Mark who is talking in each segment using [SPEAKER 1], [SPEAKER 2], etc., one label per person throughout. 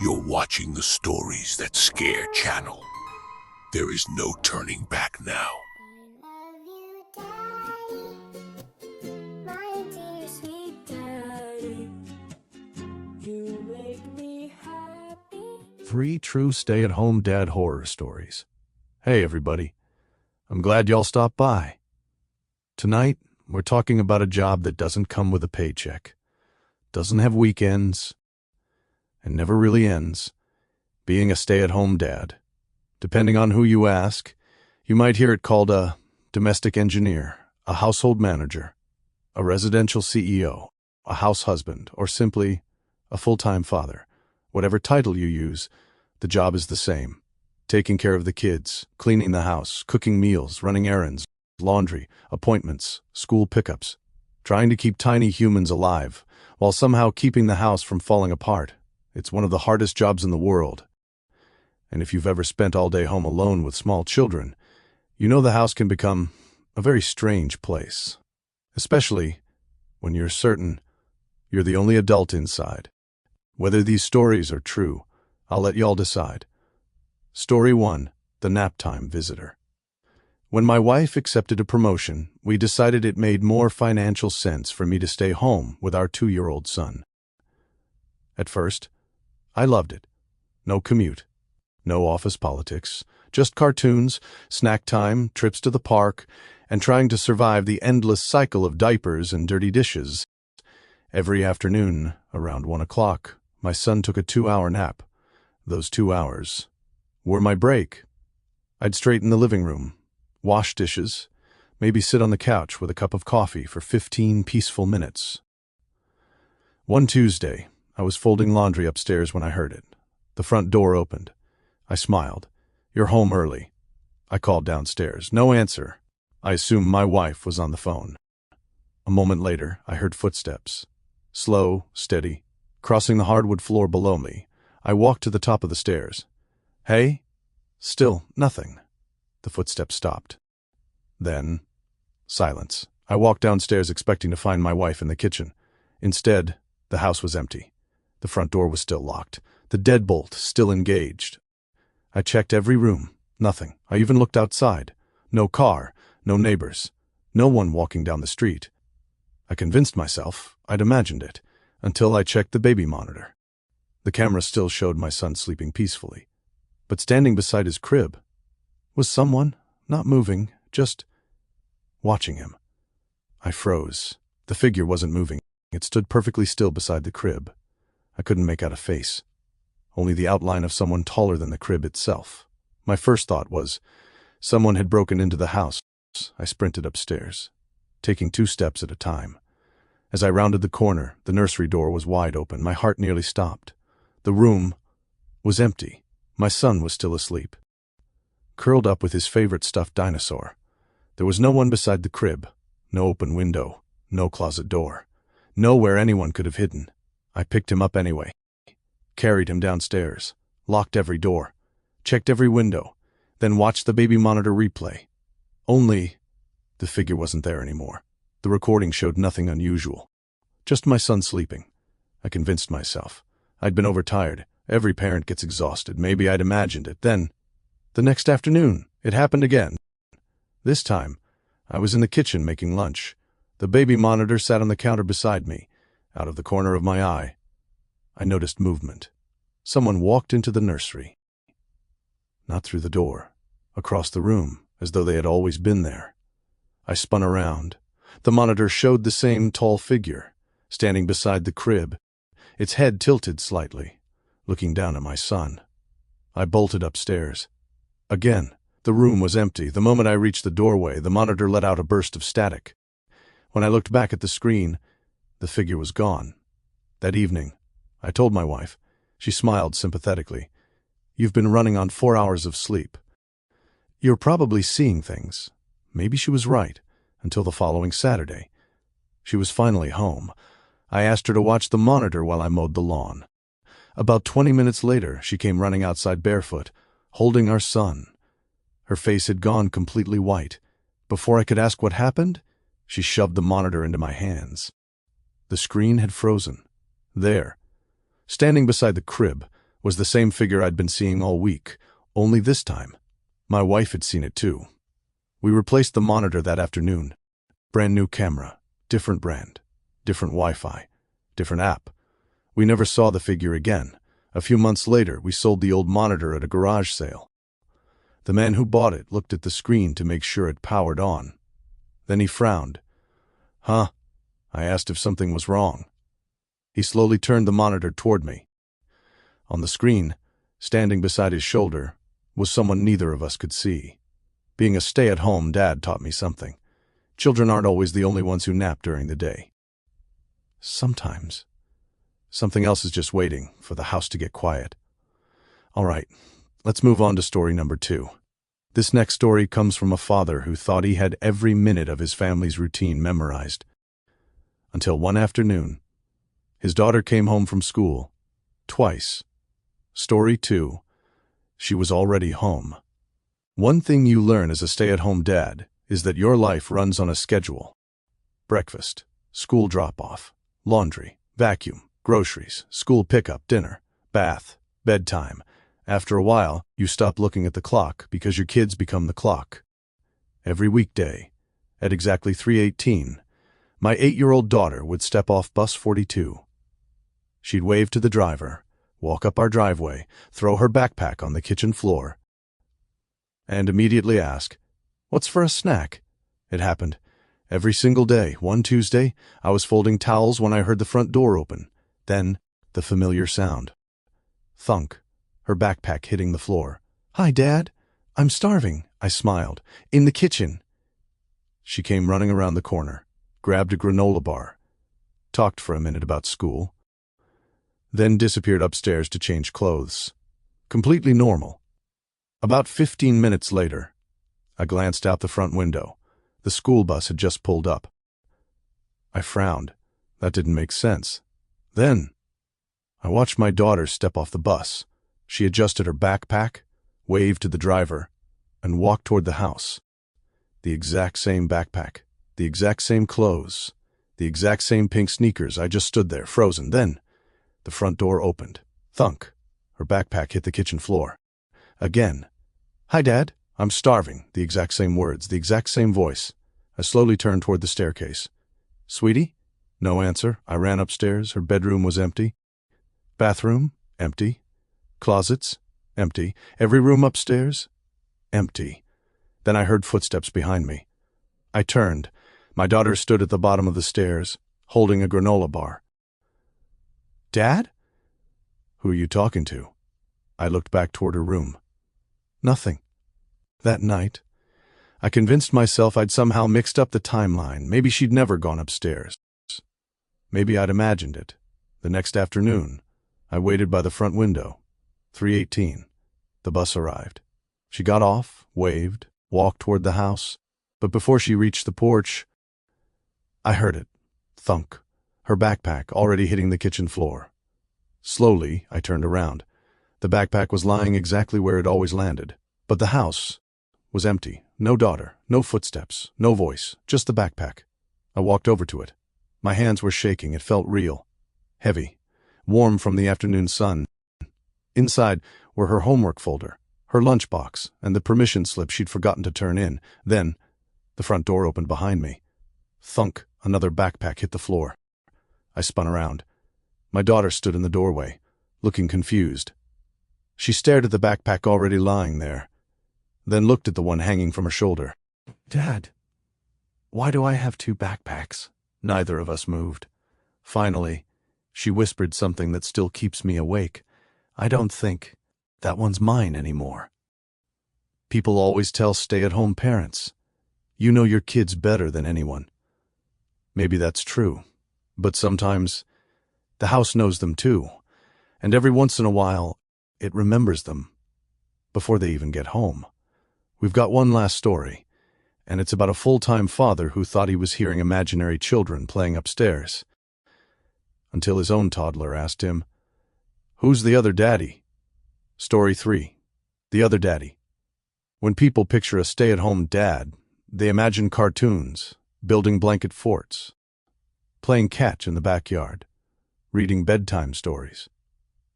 [SPEAKER 1] You're watching the Stories That Scare channel. There is no turning back now.
[SPEAKER 2] My dear sweet daddy, you make me happy.
[SPEAKER 3] 3 true stay-at-home dad horror stories. Hey everybody, I'm glad y'all stopped by. Tonight, we're talking about a job that doesn't come with a paycheck, doesn't have weekends, and never really ends. Being a stay-at-home dad. Depending on who you ask, you might hear it called a domestic engineer, a household manager, a residential CEO, a house husband, or simply a full-time father. Whatever title you use, the job is the same. Taking care of the kids, cleaning the house, cooking meals, running errands, laundry, appointments, school pickups. Trying to keep tiny humans alive, while somehow keeping the house from falling apart. It's one of the hardest jobs in the world. And if you've ever spent all day home alone with small children, you know the house can become a very strange place. Especially when you're certain you're the only adult inside. Whether these stories are true, I'll let y'all decide. Story 1, The Nap Time Visitor. When my wife accepted a promotion, we decided it made more financial sense for me to stay home with our 2-year-old son. At first, I loved it. No commute, no office politics, just cartoons, snack time, trips to the park, and trying to survive the endless cycle of diapers and dirty dishes. Every afternoon, around 1 o'clock, my son took a 2-hour nap. Those 2 hours were my break. I'd straighten the living room, wash dishes, maybe sit on the couch with a cup of coffee for 15 peaceful minutes. One Tuesday, I was folding laundry upstairs when I heard it. The front door opened. I smiled. "You're home early." I called downstairs. No answer. I assumed my wife was on the phone. A moment later, I heard footsteps. Slow, steady, crossing the hardwood floor below me. I walked to the top of the stairs. "Hey?" Still nothing. The footsteps stopped. Then, silence. I walked downstairs expecting to find my wife in the kitchen. Instead, the house was empty. The front door was still locked. The deadbolt still engaged. I checked every room. Nothing. I even looked outside. No car, no neighbors, no one walking down the street. I convinced myself I'd imagined it, until I checked the baby monitor. The camera still showed my son sleeping peacefully. But standing beside his crib was someone, not moving, just watching him. I froze. The figure wasn't moving. It stood perfectly still beside the crib. I couldn't make out a face, only the outline of someone taller than the crib itself. My first thought was, someone had broken into the house. I sprinted upstairs, taking 2 steps at a time. As I rounded the corner, the nursery door was wide open. My heart nearly stopped. The room was empty. My son was still asleep, curled up with his favorite stuffed dinosaur. There was no one beside the crib, no open window, no closet door, nowhere anyone could have hidden. I picked him up anyway, carried him downstairs, locked every door, checked every window, then watched the baby monitor replay. Only the figure wasn't there anymore. The recording showed nothing unusual, just my son sleeping. I convinced myself I'd been overtired. Every parent gets exhausted. Maybe I'd imagined it. Then, the next afternoon, it happened again. This time, I was in the kitchen making lunch. The baby monitor sat on the counter beside me. Out of the corner of my eye, I noticed movement. Someone walked into the nursery. Not through the door, across the room, as though they had always been there. I spun around. The monitor showed the same tall figure, standing beside the crib, its head tilted slightly, looking down at my son. I bolted upstairs. Again, the room was empty. The moment I reached the doorway, the monitor let out a burst of static. When I looked back at the screen, the figure was gone. That evening, I told my wife. She smiled sympathetically. "You've been running on 4 hours of sleep. You're probably seeing things." Maybe she was right, until the following Saturday. She was finally home. I asked her to watch the monitor while I mowed the lawn. About 20 minutes later, she came running outside barefoot, holding our son. Her face had gone completely white. Before I could ask what happened, she shoved the monitor into my hands. The screen had frozen. There, standing beside the crib, was the same figure I'd been seeing all week, only this time, my wife had seen it too. We replaced the monitor that afternoon. Brand new camera, different brand, different Wi-Fi, different app. We never saw the figure again. A few months later, we sold the old monitor at a garage sale. The man who bought it looked at the screen to make sure it powered on. Then he frowned. Huh? I asked if something was wrong. He slowly turned the monitor toward me. On the screen, standing beside his shoulder, was someone neither of us could see. Being a stay-at-home dad taught me something. Children aren't always the only ones who nap during the day. Sometimes, something else is just waiting for the house to get quiet. All right, let's move on to story number 2. This next story comes from a father who thought he had every minute of his family's routine memorized. Until one afternoon, his daughter came home from school. Twice. Story 2. She was already home. One thing you learn as a stay-at-home dad is that your life runs on a schedule. Breakfast, school drop-off, laundry, vacuum, groceries, school pickup, dinner, bath, bedtime. After a while, you stop looking at the clock because your kids become the clock. Every weekday, at exactly 3:18, my 8-year-old daughter would step off bus 42. She'd wave to the driver, walk up our driveway, throw her backpack on the kitchen floor, and immediately ask, "What's for a snack?" It happened every single day. One Tuesday, I was folding towels when I heard the front door open. Then, the familiar sound. Thunk, her backpack hitting the floor. "Hi, Dad. I'm starving," I smiled. "In the kitchen." She came running around the corner, grabbed a granola bar, talked for a minute about school, then disappeared upstairs to change clothes. Completely normal. About 15 minutes later, I glanced out the front window. The school bus had just pulled up. I frowned. That didn't make sense. Then, I watched my daughter step off the bus. She adjusted her backpack, waved to the driver, and walked toward the house. The exact same backpack, the exact same clothes, the exact same pink sneakers. I just stood there, frozen. Then, the front door opened. Thunk. Her backpack hit the kitchen floor. Again. "Hi, Dad. I'm starving." The exact same words, the exact same voice. I slowly turned toward the staircase. "Sweetie?" No answer. I ran upstairs. Her bedroom was empty. Bathroom? Empty. Closets? Empty. Every room upstairs? Empty. Then I heard footsteps behind me. I turned. My daughter stood at the bottom of the stairs, holding a granola bar. "Dad?" "Who are you talking to?" I looked back toward her room. Nothing. That night, I convinced myself I'd somehow mixed up the timeline. Maybe she'd never gone upstairs. Maybe I'd imagined it. The next afternoon, I waited by the front window. 3:18. The bus arrived. She got off, waved, walked toward the house. But before she reached the porch, I heard it. Thunk. Her backpack already hitting the kitchen floor. Slowly, I turned around. The backpack was lying exactly where it always landed. But the house was empty. No daughter, no footsteps, no voice, just the backpack. I walked over to it. My hands were shaking. It felt real. Heavy. Warm from the afternoon sun. Inside were her homework folder, her lunchbox, and the permission slip she'd forgotten to turn in. Then, the front door opened behind me. Thunk. Another backpack hit the floor. I spun around. My daughter stood in the doorway, looking confused. She stared at the backpack already lying there, then looked at the one hanging from her shoulder. "Dad, why do I have 2 backpacks?" Neither of us moved. Finally, she whispered something that still keeps me awake. "I don't think that one's mine anymore." People always tell stay-at-home parents, "You know your kids better than anyone." Maybe that's true, but sometimes the house knows them too, and every once in a while, it remembers them before they even get home. We've got one last story, and it's about a full-time father who thought he was hearing imaginary children playing upstairs, until his own toddler asked him, "Who's the other daddy?" Story 3. The Other Daddy. When people picture a stay-at-home dad, they imagine cartoons, building blanket forts, playing catch in the backyard, reading bedtime stories.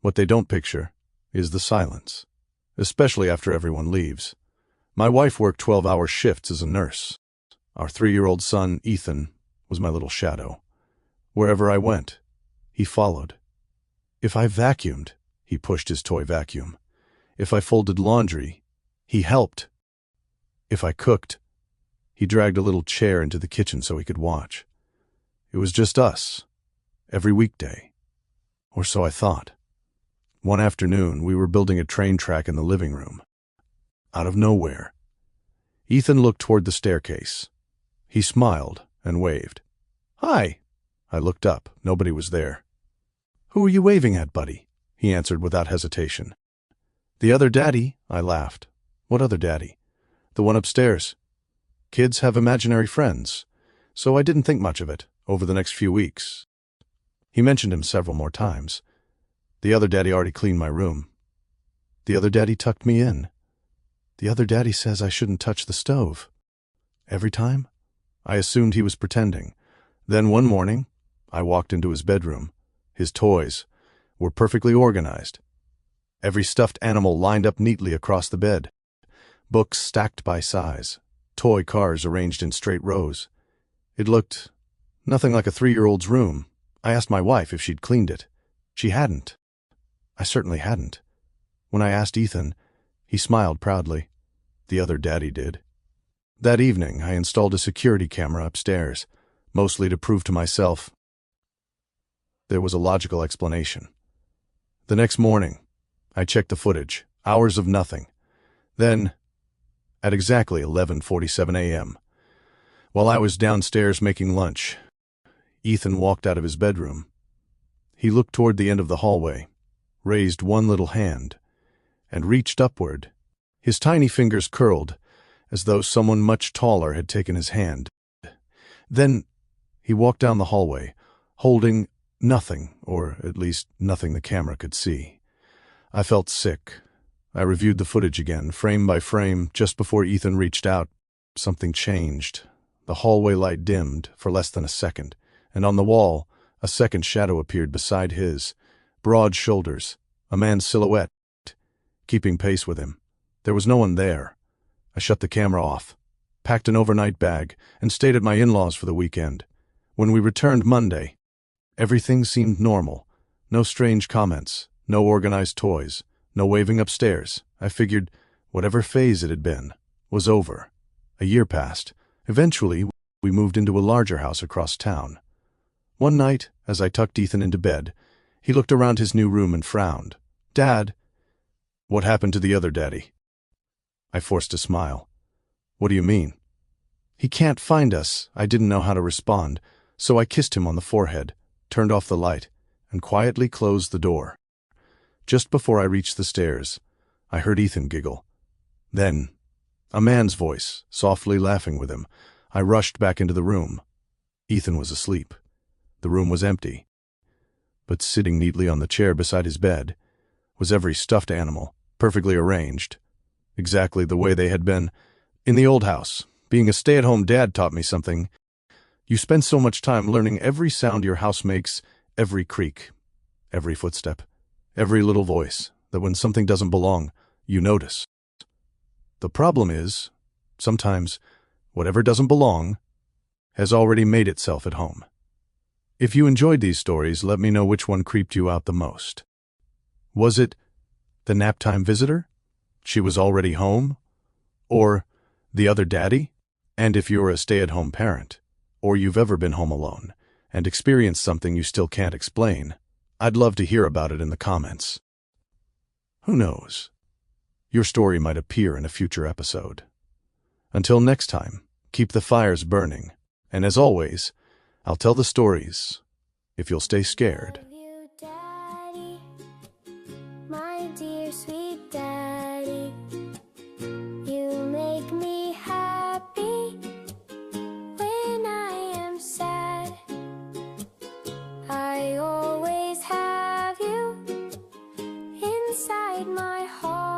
[SPEAKER 3] What they don't picture is the silence, especially after everyone leaves. My wife worked 12-hour shifts as a nurse. Our 3-year-old son, Ethan, was my little shadow. Wherever I went, he followed. If I vacuumed, he pushed his toy vacuum. If I folded laundry, he helped. If I cooked, he dragged a little chair into the kitchen so he could watch. It was just us, every weekday. Or so I thought. One afternoon, we were building a train track in the living room. Out of nowhere, Ethan looked toward the staircase. He smiled and waved. "Hi." I looked up. Nobody was there. "Who are you waving at, buddy?" he answered without hesitation. "The other daddy," I laughed. "What other daddy?" "The one upstairs. Kids have imaginary friends." So I didn't think much of it over the next few weeks. He mentioned him several more times. The other daddy already cleaned my room. The other daddy tucked me in. The other daddy says I shouldn't touch the stove. Every time, I assumed he was pretending. Then one morning, I walked into his bedroom. His toys were perfectly organized. Every stuffed animal lined up neatly across the bed. Books stacked by size. Toy cars arranged in straight rows. It looked nothing like a 3-year-old's room. I asked my wife if she'd cleaned it. She hadn't. I certainly hadn't. When I asked Ethan, he smiled proudly. The other daddy did. That evening, I installed a security camera upstairs, mostly to prove to myself there was a logical explanation. The next morning, I checked the footage. Hours of nothing. Then, at exactly 11:47 a.m., while I was downstairs making lunch, Ethan walked out of his bedroom. He looked toward the end of the hallway, raised one little hand, and reached upward. His tiny fingers curled, as though someone much taller had taken his hand. Then he walked down the hallway, holding nothing, or at least nothing the camera could see. I felt sick. I reviewed the footage again, frame by frame. Just before Ethan reached out, something changed. The hallway light dimmed for less than a second, and on the wall, a second shadow appeared beside his. Broad shoulders, a man's silhouette, keeping pace with him. There was no one there. I shut the camera off, packed an overnight bag, and stayed at my in-laws for the weekend. When we returned Monday, everything seemed normal. No strange comments, no organized toys, no waving upstairs. I figured whatever phase it had been was over. A year passed. Eventually, we moved into a larger house across town. One night, as I tucked Ethan into bed, he looked around his new room and frowned. "Dad." "What happened to the other daddy?" I forced a smile. "What do you mean?" "He can't find us." I didn't know how to respond, so I kissed him on the forehead, turned off the light, and quietly closed the door. Just before I reached the stairs, I heard Ethan giggle. Then, a man's voice, softly laughing with him. I rushed back into the room. Ethan was asleep. The room was empty. But sitting neatly on the chair beside his bed was every stuffed animal, perfectly arranged, exactly the way they had been in the old house. Being a stay-at-home dad taught me something. You spend so much time learning every sound your house makes, every creak, every footstep, every little voice, that when something doesn't belong, you notice. The problem is, sometimes, whatever doesn't belong has already made itself at home. If you enjoyed these stories, let me know which one creeped you out the most. Was it the naptime visitor? She was already home? Or the other daddy? And if you're a stay-at-home parent, or you've ever been home alone and experienced something you still can't explain, I'd love to hear about it in the comments. Who knows? Your story might appear in a future episode. Until next time, keep the fires burning, and as always, I'll tell the stories if you'll stay scared.
[SPEAKER 2] Love you, Daddy, my dear sweet Daddy. You make me happy when I am sad. I always have you inside my heart.